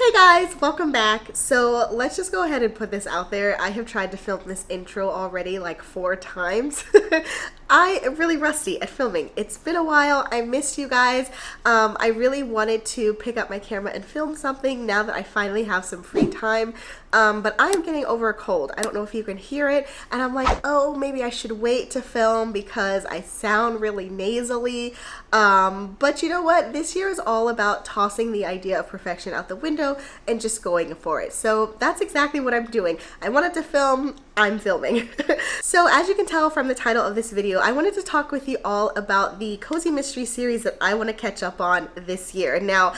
Hey guys, welcome back. So let's just go ahead and put this out there. I have tried to film this intro already like 4 times. I am really rusty at filming. It's been a while. I missed you guys. I really wanted to pick up my camera and film something now that I finally have some free time. But I am getting over a cold. I don't know if you can hear it. And I'm like, oh, maybe I should wait to film because I sound really nasally. But you know what? This year is all about tossing the idea of perfection out the window and just going for it. So that's exactly what I'm doing. I wanted to film, I'm filming. So as you can tell from the title of this video, I wanted to talk with you all about the cozy mystery series that I want to catch up on this year. Now,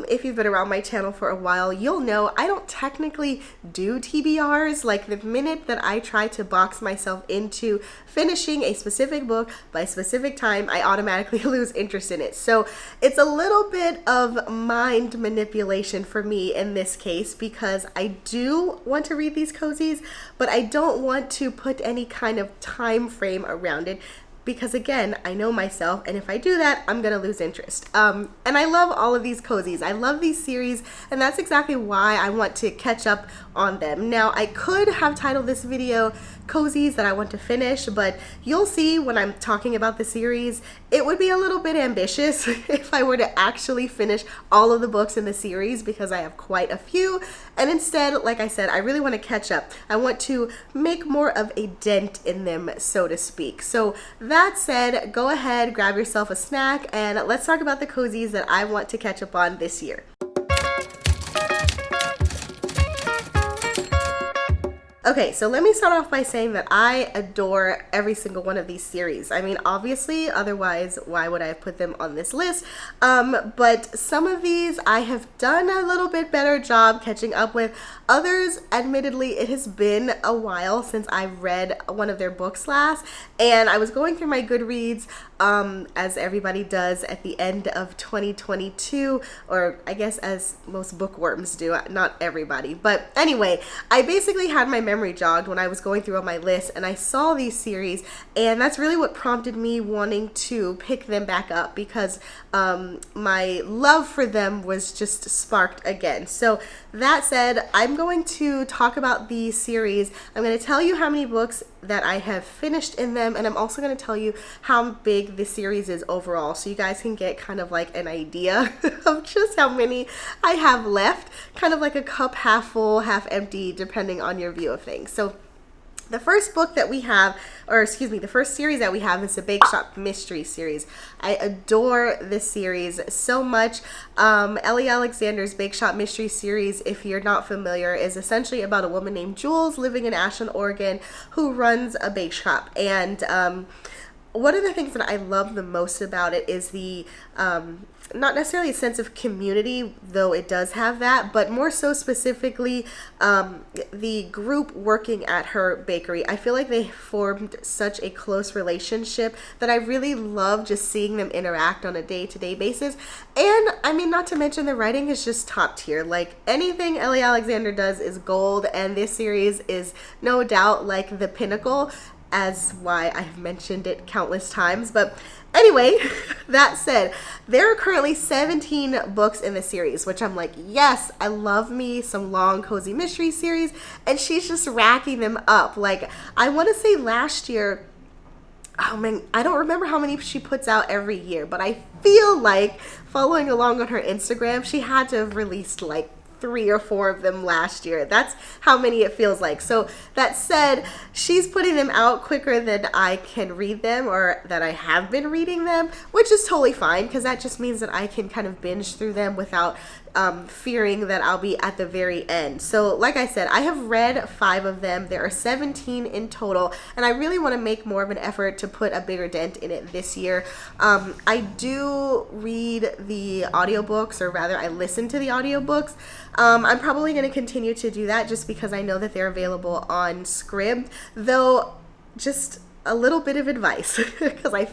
if you've been around my channel for a while, you'll know I don't technically do TBRs. Like the minute that I try to box myself into finishing a specific book by a specific time, I automatically lose interest in it. So it's a little bit of mind manipulation for me in this case because I do want to read these cozies, but I don't want to put any kind of time frame around it because again, I know myself, and if I do that, I'm gonna lose interest. And I love all of these cozies. I love these series, and that's exactly why I want to catch up on them. Now, I could have titled this video cozies that I want to finish, but you'll see when I'm talking about the series, it would be a little bit ambitious if I were to actually finish all of the books in the series because I have quite a few. And instead, like I said, I really want to catch up. I want to make more of a dent in them, so to speak. So that said, go ahead, grab yourself a snack, and let's talk about the cozies that I want to catch up on this year. Okay, so let me start off by saying that I adore every single one of these series. I mean, obviously, otherwise, why would I have put them on this list? But some of these I have done a little bit better job catching up with. Others, admittedly, it has been a while since I read one of their books last, and I was going through my Goodreads, as everybody does at the end of 2022, or I guess as most bookworms do, not everybody. But anyway, I basically had my memory jogged when I was going through all my lists and I saw these series, and that's really what prompted me wanting to pick them back up because my love for them was just sparked again. So that said, I'm going to talk about the series. I'm going to tell you how many books that I have finished in them, and I'm also going to tell you how big the series is overall so you guys can get kind of like an idea of just how many I have left, kind of like a cup half full, half empty, depending on your view of things. So the first book that we have, or excuse me, the first series that we have is the Bakeshop Mystery series. I adore this series so much. Ellie Alexander's Bakeshop Mystery series, if you're not familiar, is essentially about a woman named Jules living in Ashland, Oregon, who runs a bake shop. And one of the things that I love the most about it is the not necessarily a sense of community, though it does have that, but more so specifically the group working at her bakery. I feel like they formed such a close relationship that I really love just seeing them interact on a day-to-day basis. And I mean, not to mention the writing is just top tier. Like anything Ellie Alexander does is gold, and this series is no doubt like the pinnacle, as why I have mentioned it countless times. But anyway, that said, there are currently 17 books in the series, which I'm like, yes, I love me some long cozy mystery series, and she's just racking them up. Like, I want to say last year, oh man, I don't remember how many she puts out every year, but I feel like following along on her Instagram, she had to have released like 3 or 4 of them last year. That's how many it feels like. So that said, she's putting them out quicker than I can read them, or that I have been reading them, which is totally fine because that just means that I can kind of binge through them without fearing that I'll be at the very end. So like I said, I have read 5 of them. There are 17 in total, and I really want to make more of an effort to put a bigger dent in it this year. I do read the audiobooks, or rather I listen to the audiobooks. I'm probably going to continue to do that just because I know that they're available on Scribd, though just a little bit of advice because I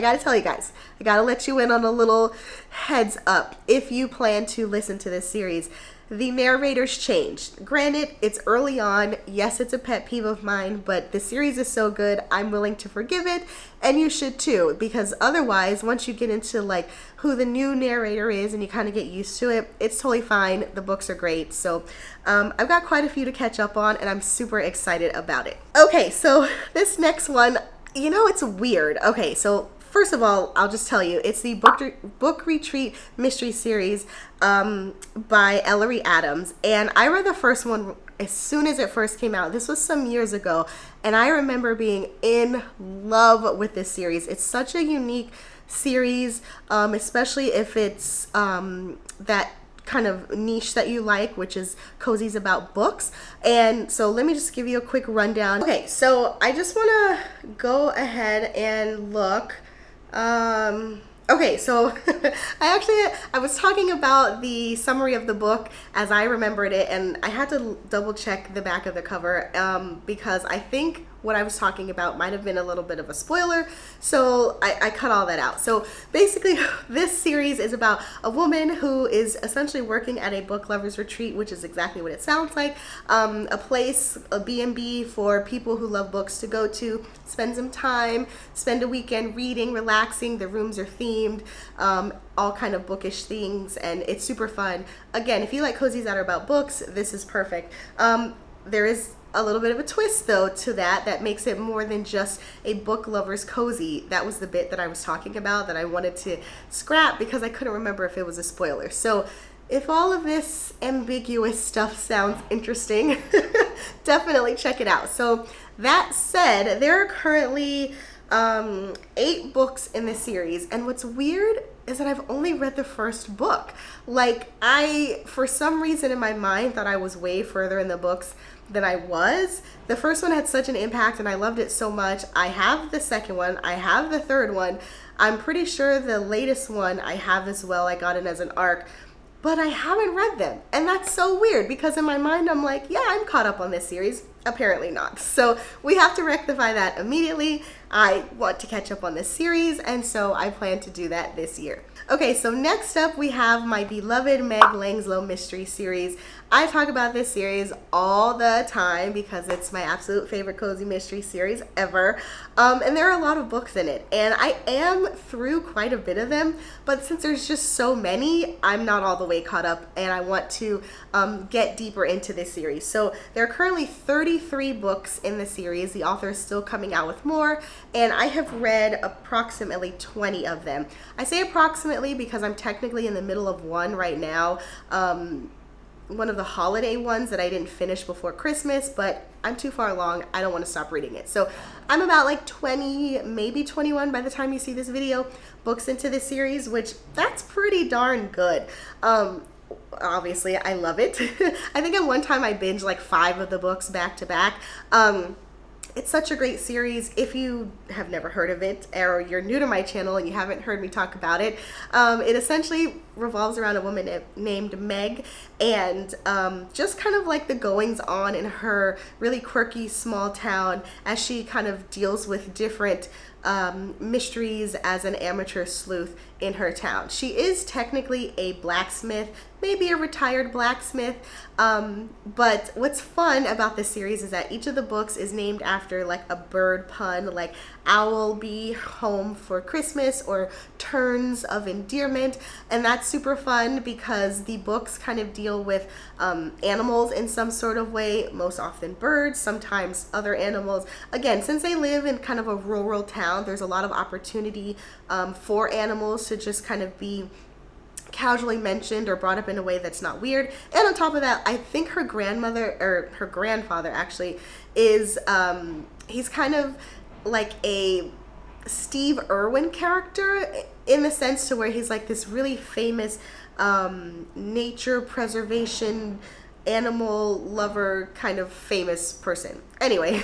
gotta tell you guys, I gotta let you in on a little heads up if you plan to listen to this series. The narrators changed. Granted, it's early on. Yes, it's a pet peeve of mine, but the series is so good, I'm willing to forgive it, and you should too, because otherwise, once you get into like who the new narrator is and you kind of get used to it, it's totally fine. The books are great. So I've got quite a few to catch up on, and I'm super excited about it. Okay, so this next one, you know, it's weird. Okay, so first of all, I'll just tell you, it's the book retreat mystery series by Ellery Adams, and I read the first one as soon as it first came out. This was some years ago, and I remember being in love with this series. It's such a unique series, especially if it's that kind of niche that you like, which is cozies about books. And so let me just give you a quick rundown. Okay, so I just want to go ahead and look. Okay, so I was talking about the summary of the book as I remembered it, and I had to double check the back of the cover because I think what I was talking about might have been a little bit of a spoiler, so I cut all that out. So basically, this series is about a woman who is essentially working at a book lovers retreat, which is exactly what it sounds like, a place, a B&B for people who love books to go to, spend some time, spend a weekend reading, relaxing. The rooms are themed, all kind of bookish things, and it's super fun. Again, if you like cozies that are about books, this is perfect. There is a little bit of a twist though to that makes it more than just a book lover's cozy. That was the bit that I was talking about that I wanted to scrap because I couldn't remember if it was a spoiler. So if all of this ambiguous stuff sounds interesting, definitely check it out. So that said, there are currently 8 books in this series, and what's weird is that I've only read the first book. Like, I, for some reason in my mind, thought I was way further in the books than I was. The first one had such an impact and I loved it so much. I have the second one, I have the third one. I'm pretty sure the latest one I have as well. I got it as an ARC, but I haven't read them. And that's so weird because in my mind I'm like, yeah, I'm caught up on this series. Apparently not. So we have to rectify that immediately. I want to catch up on this series, and so I plan to do that this year. Okay, so next up we have my beloved Meg Langslow mystery series. I talk about this series all the time because it's my absolute favorite cozy mystery series ever. And there are a lot of books in it, and I am through quite a bit of them, but since there's just so many, I'm not all the way caught up, and I want to get deeper into this series. So there are currently 33 books in the series. The author is still coming out with more, and I have read approximately 20 of them. I say approximately because I'm technically in the middle of one right now. One of the holiday ones that I didn't finish before Christmas, but I'm too far along. I don't want to stop reading it. So I'm about like 20, maybe 21 by the time you see this video, books into this series, which that's pretty darn good. Obviously, I love it. I think at one time I binged like 5 of the books back to back. It's such a great series. If you have never heard of it, or you're new to my channel and you haven't heard me talk about it, it essentially revolves around a woman named Meg, and just kind of like the goings on in her really quirky small town as she kind of deals with different mysteries as an amateur sleuth in her town. She is technically a blacksmith, maybe a retired blacksmith, but what's fun about this series is that each of the books is named after like a bird pun, like owl be home for Christmas or terms of endearment, and that's super fun because the books kind of deal with animals in some sort of way, most often birds, sometimes other animals. Again, since they live in kind of a rural town, there's a lot of opportunity for animals to just kind of be casually mentioned or brought up in a way that's not weird. And on top of that, I think her grandmother, or her grandfather actually, is he's kind of like a Steve Irwin character in the sense to where he's like this really famous nature preservation animal lover kind of famous person. Anyway,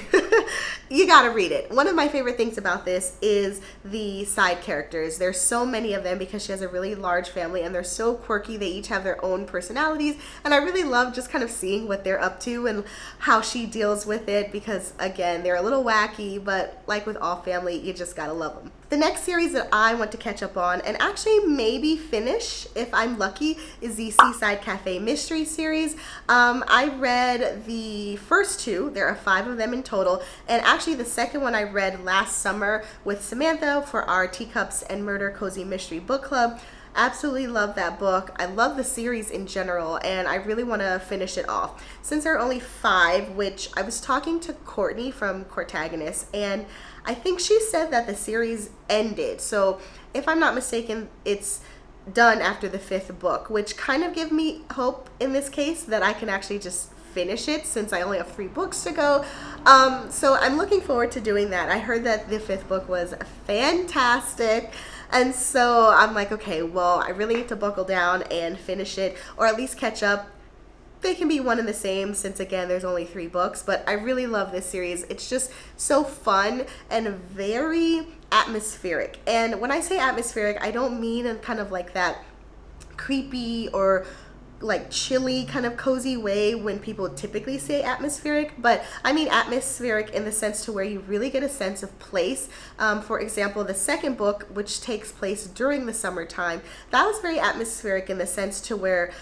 you gotta read it. One of my favorite things about this is the side characters. There's so many of them because she has a really large family and they're so quirky. They each have their own personalities, and I really love just kind of seeing what they're up to and how she deals with it because, again, they're a little wacky, but like with all family, you just gotta love them. The next series that I want to catch up on and actually maybe finish if I'm lucky is the Seaside Cafe Mystery series. I read the first two. There are 5 of them in total, and actually the second one I read last summer with Samantha for our Teacups and Murder Cozy Mystery Book Club. Absolutely love that book. I love the series in general, and I really want to finish it off. Since there are only 5, which I was talking to Courtney from Cortagonist, and I think she said that the series ended. So if I'm not mistaken, it's done after the 5th book, which kind of give me hope in this case that I can actually just finish it since I only have 3 books to go. So I'm looking forward to doing that. I heard that the 5th book was fantastic. And so I'm like, okay, well, I really need to buckle down and finish it, or at least catch up. They can be one and the same since, again, there's only 3 books, but I really love this series. It's just so fun and very atmospheric. And when I say atmospheric, I don't mean in kind of like that creepy or like chilly kind of cozy way when people typically say atmospheric, but I mean atmospheric in the sense to where you really get a sense of place. For example, the second book, which takes place during the summertime, that was very atmospheric in the sense to where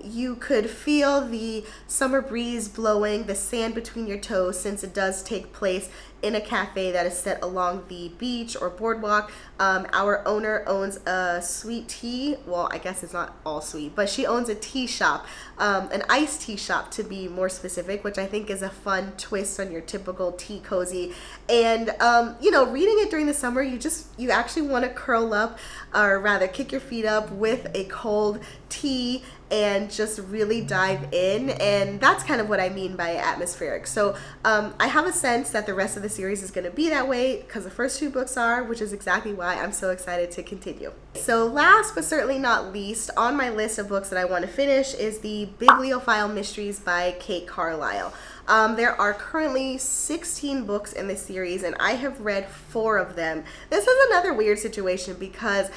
you could feel the summer breeze blowing, the sand between your toes, since it does take place in a cafe that is set along the beach or boardwalk. Our owner owns a sweet tea. Well, I guess it's not all sweet, but she owns a tea shop, an iced tea shop to be more specific, which I think is a fun twist on your typical tea cozy. And, you know, reading it during the summer, you actually want to curl up, or rather kick your feet up with a cold tea and just really dive in, and that's kind of what I mean by atmospheric. So I have a sense that the rest of the series is going to be that way because the first 2 books are, which is exactly why I'm so excited to continue. So last but certainly not least on my list of books that I want to finish is the Bibliophile Mysteries by Kate Carlisle. There are currently 16 books in this series, and I have read 4 of them. This is another weird situation because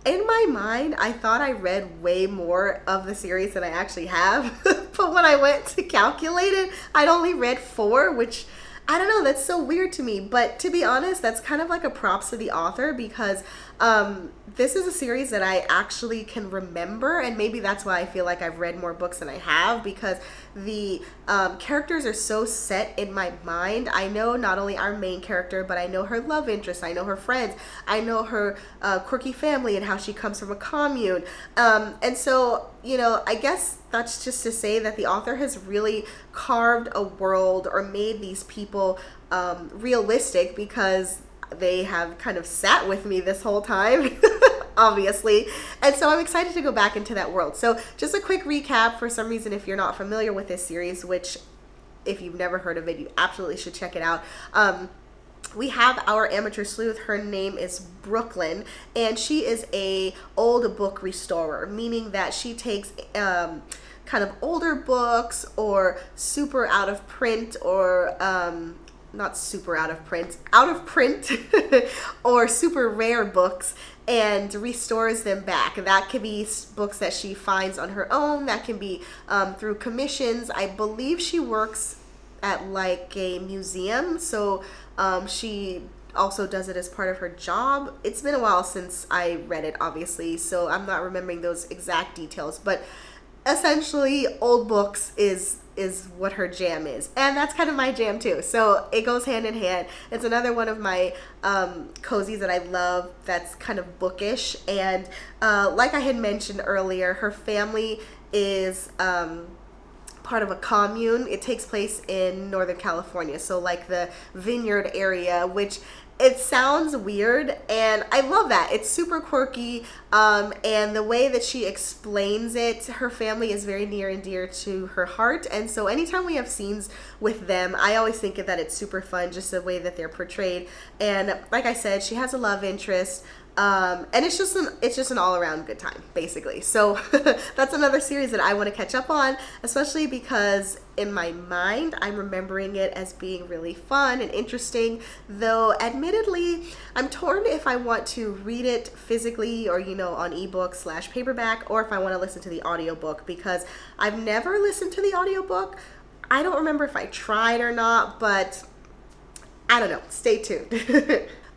in my mind, I thought I read way more of the series than I actually have. But when I went to calculate it, I'd only read 4, which, I don't know, that's so weird to me. But to be honest, that's kind of like a props to the author because this is a series that I actually can remember, and maybe that's why I feel like I've read more books than I have, because the characters are so set in my mind. I know not only our main character, but I know her love interest, I know her friends, I know her quirky family and how she comes from a commune. And so, you know, I guess that's just to say that the author has really carved a world or made these people realistic, because they have kind of sat with me this whole time, obviously. And so I'm excited to go back into that world. So just a quick recap for some reason, if you're not familiar with this series, which if you've never heard of it, you absolutely should check it out. We have our amateur sleuth. Her name is Brooklyn, and she is a old book restorer, meaning that she takes kind of older books or super out of print, or not super out of print or super rare books, and restores them back. That could be books that she finds on her own. That can be through commissions. I believe she works at like a museum, so she also does it as part of her job. It's been a while since I read it, obviously, so I'm not remembering those exact details, but essentially old books is what her jam is, and that's kind of my jam too, so it goes hand in hand. It's another one of my cozies that I love that's kind of bookish, and like I had mentioned earlier, her family is part of a commune. It takes place in Northern California, so like the Vineyard area, which it sounds weird, and I love that. It's super quirky, and the way that she explains it, her family is very near and dear to her heart, and so anytime we have scenes with them, I always think that it's super fun, just the way that they're portrayed. And like I said, she has a love interest. And it's just an all-around good time, basically. So that's another series that I want to catch up on, especially because in my mind I'm remembering it as being really fun and interesting, though admittedly I'm torn if I want to read it physically or, you know, on ebook / paperback, or if I want to listen to the audiobook, because I've never listened to the audiobook. I don't remember if I tried or not, but I don't know. Stay tuned.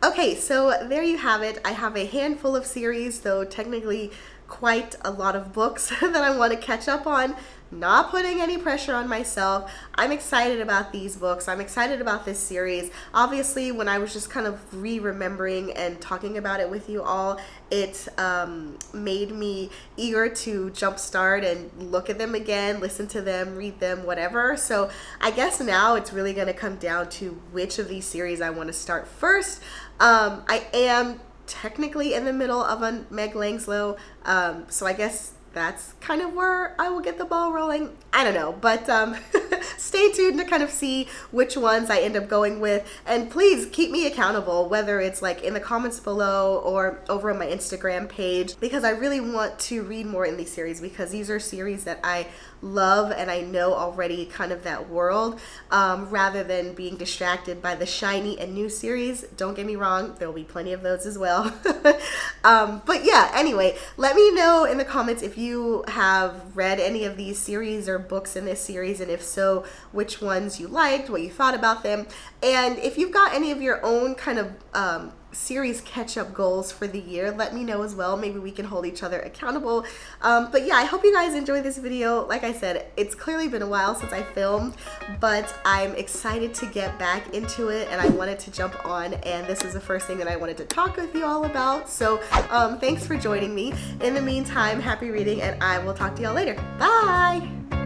Okay, so there you have it. I have a handful of series, though technically quite a lot of books that I want to catch up on. Not putting any pressure on myself. I'm excited about these books. I'm excited about this series. Obviously, when I was just kind of remembering and talking about it with you all, it made me eager to jumpstart and look at them again, listen to them, read them, whatever. So I guess now it's really going to come down to which of these series I want to start first. I am technically in the middle of a Meg Langslow, so I guess that's kind of where I will get the ball rolling. I don't know, but stay tuned to kind of see which ones I end up going with, and please keep me accountable, whether it's like in the comments below or over on my Instagram page, because I really want to read more in these series, because these are series that I love and I know already kind of that world, rather than being distracted by the shiny and new series. Don't get me wrong, there will be plenty of those as well. But yeah, anyway, let me know in the comments if you have read any of these series or books in this series, and if so, which ones you liked, what you thought about them, and if you've got any of your own kind of series catch-up goals for the year, let me know as well. Maybe we can hold each other accountable. But yeah, I hope you guys enjoyed this video. Like I said, it's clearly been a while since I filmed, but I'm excited to get back into it, and I wanted to jump on, and this is the first thing that I wanted to talk with you all about. So thanks for joining me. In the meantime, happy reading, and I will talk to y'all later. Bye!